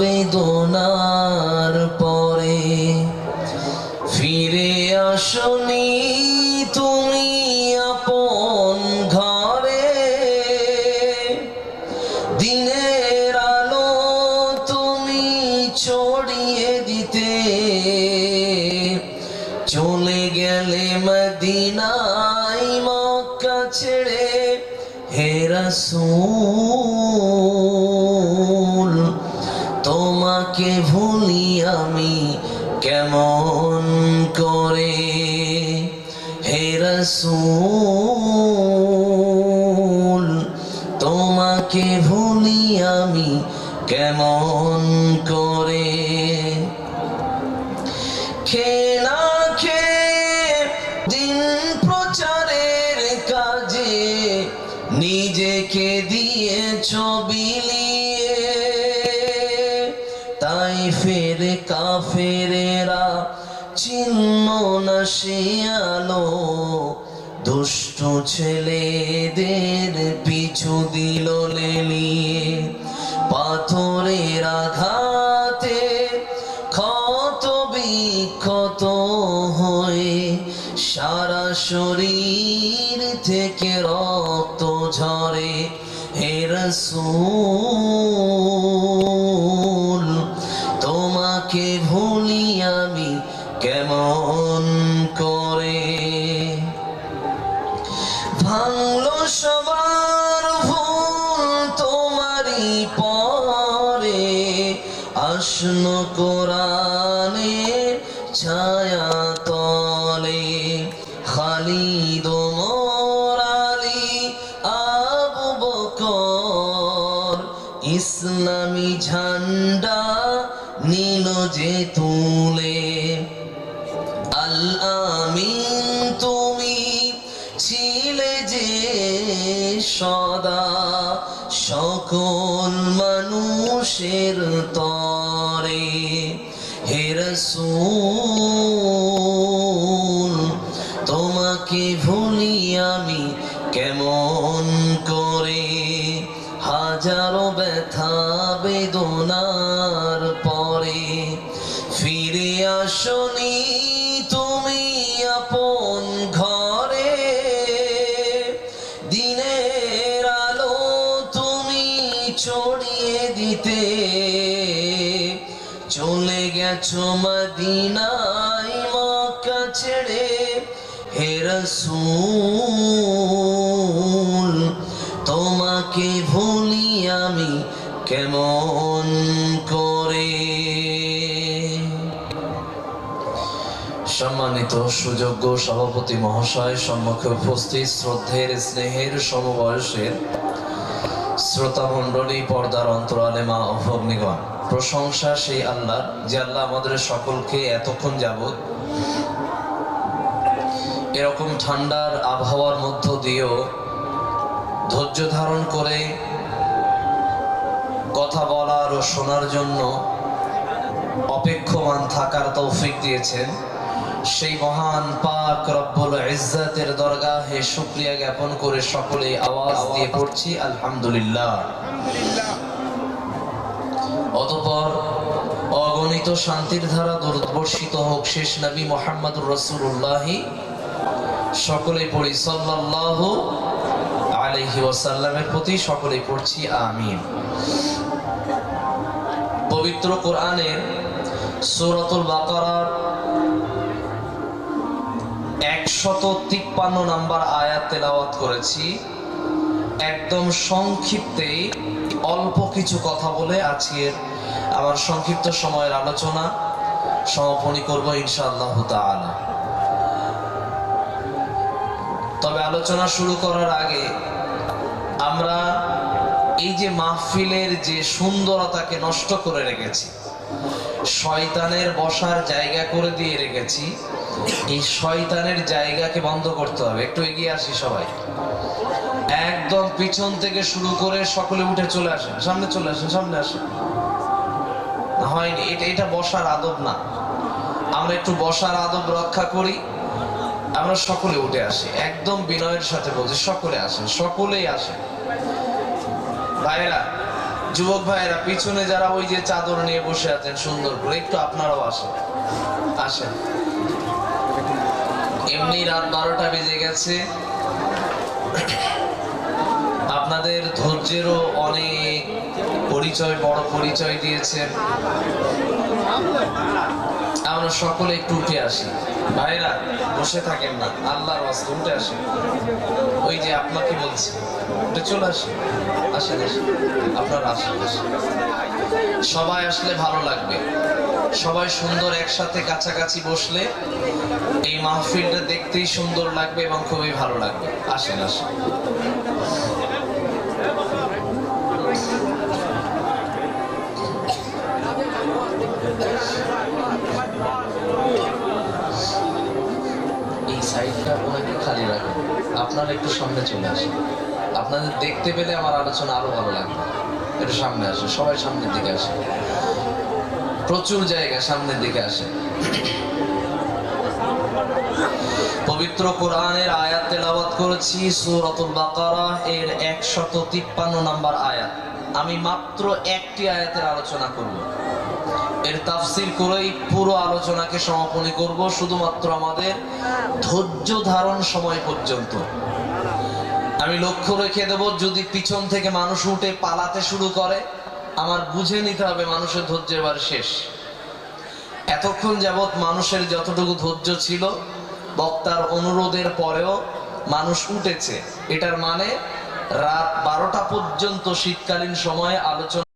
বেদনার পরে ফিরে আসনি তুমি আপন ঘরে। দিনের আলো তুমি ছড়িয়ে দিতে চলে গেলে মদিনায় মক্কা ছেড়ে। হে রাসূল তোমাকে ভুলি আমি কেমন করে। হে রাসূল তোমাকে ভুলি আমি কেমন করে। খেয়ে না খেয়ে দিন প্রচারের কাজে নিজেকে দিয়েছ বিলিয়ে। তাই ফেরে কাফেরেরা চিহ্ন না সে আলো, দুষ্ট ছেলেদের পিছু দিল লেলিয়ে। পাথরের আঘাতে ক্ষত বিক্ষত হয়ে সারা শরীর থেকে রক্ত ঝরে। হে রাসূল তোমাকে ভুলি আমি কেমন করে। ভাঙলো সবার ভুল তোমারই পরে, আসলো কোরআনের ছায়া তলে। খালিদ ওমর আলী আবু বকর ইসলামী ঝান্ডা নীল যে তুলে। আল আমিন তুমি ছিলে যে সদা সকল মানুষের তরে। হে রাসূল তোমাকে ভুলি আমি কেমন করে। হাজারো ব্যথা বেদনার পরে ফিরে আসনি তুমি আপন ঘরে। দিনের আলো তুমি ছড়িয়ে দিতে চলে গেছো মদিনায় মক্কা ছেড়ে। হে রাসূল তোমাকে ভুলি আমি কেমন করে। সম্মানিত সুযোগ্য সভাপতি মহাশয়, সম্মুখে উপস্থিত শ্রদ্ধের স্নেহের সমবয়সের শ্রোতা মণ্ডলী, পর্দার অন্তরালে মা ও ভগ্নীগণ, প্রশংসা সেই আল্লাহর যে আল্লাহ আমাদের সকলকে এতক্ষণ যাবৎ এরকম ঠান্ডার আবহাওয়ার মধ্য দিয়েও ধৈর্য ধারণ করে কথা বলার ও শোনার জন্য অপেক্ষমান থাকার তৌফিক দিয়েছেন। সেই মহান পাক রব্বুল ইজ্জতের দরগাহে শুকরিয়া জ্ঞাপন করে সকলেই আওয়াজ দিয়ে পড়ছি আলহামদুলিল্লাহ। অতঃপর অগণিত শান্তির ধারা দরুদ বর্ষিত হোক শেষ নবী মুহাম্মদুর রাসূলুল্লাহ, সকলেই পড়ি সাল্লাল্লাহু আলাইহি ওয়াসাল্লামের প্রতি, সকলেই পড়ছি আমিন। পবিত্র কোরআনের সূরাতুল বাকারার 153 নম্বর আয়াত তেলাওয়াত করেছি। একদম সংক্ষিপ্তে অল্প কিছু কথা বলে আজকের আমার সংক্ষিপ্ত সময়ের আলোচনা সমাপনী করব ইনশাআল্লাহ তাআলা। তবে আলোচনা শুরু করার আগে আমরা এই যে মাহফিলের যে সুন্দরতাকে নষ্ট করে রেখেছি, শয়তানের বসার জায়গা করে দিয়ে রেখেছি, এই শয়তানের জায়গাকে বন্ধ করতে হবে। একটু এগিয়ে আসি সবাই, একদম পিছন থেকে শুরু করে সকলে উঠে চলে আসেন, সামনে চলে আসেন, সামনে আসেন। হয়নি, এটা বসার আদব না। আমরা একটু বসার আদব রক্ষা করি। আমরা সকলে উঠে আসি, একদম বিনয়ের সাথে বলছি, সকলে আসেন, সকলেই আসেন। ভাইরা যুবক ভাইয়েরা পিছনে যারা ওই যে চাদর নিয়ে বসে আছেন সুন্দর করে, একটু আপনারাও আসেন আসেন। এমনি রাত 12টা বেজে গেছে, আপনাদের ধৈর্যেরও অনেক পরিচয়, বড় পরিচয় দিয়েছেন। আমরা সকলে একটু উঠে আসি। ভাইরা বসে থাকেন না, আল্লাহর ওয়াস্তে উঠে আসেন। ওই যে আপনাকে বলছি উঠে চলে আসেন, আসেন আসেন, আপনারা আসেন আসেন। সবাই আসলে ভালো লাগবে, সবাই সুন্দর একসাথে কাছাকাছি বসলে এই মাহফিলটা দেখতেই সুন্দর লাগবে এবং খুবই ভালো লাগবে। আসেন আসেন। এই সাইডটা ওনাকে খালি রাখুন, আপনারা একটু সামনে চলে আসেন। আপনাদের দেখতে পেলে আমার আলোচনা আরো ভালো লাগবে। একটু সামনে আসে, সবাই সামনের দিকে আসে, প্রচুর জায়গা সামনের দিকে আসে। পবিত্র কোরআনের আয়াত তেলাওয়াত করেছি, সূরাতুল বাকারা এর 153 নম্বর আয়াত। আমি মাত্র একটি আয়াতের আলোচনা করব, এর তাফসীর করেই পুরো আলোচনাকে সমাপনী করব, শুধুমাত্র আমাদের ধৈর্য ধারণ সময় পর্যন্ত। আমি লক্ষ্য রেখে দেব, যদি পিছন থেকে মানুষ উঠে পালাতে শুরু করে, আমার বুঝে নিতে হবে মানুষের ধৈর্য এবার শেষ। এতক্ষণ যাবৎ মানুষের যতটুকু ধৈর্য ছিল, বক্তার অনুরোধের পরেও মানুষ উঠেছে, এটার মানে রাত 12টা পর্যন্ত শীতকালীন সময়ে আলোচনা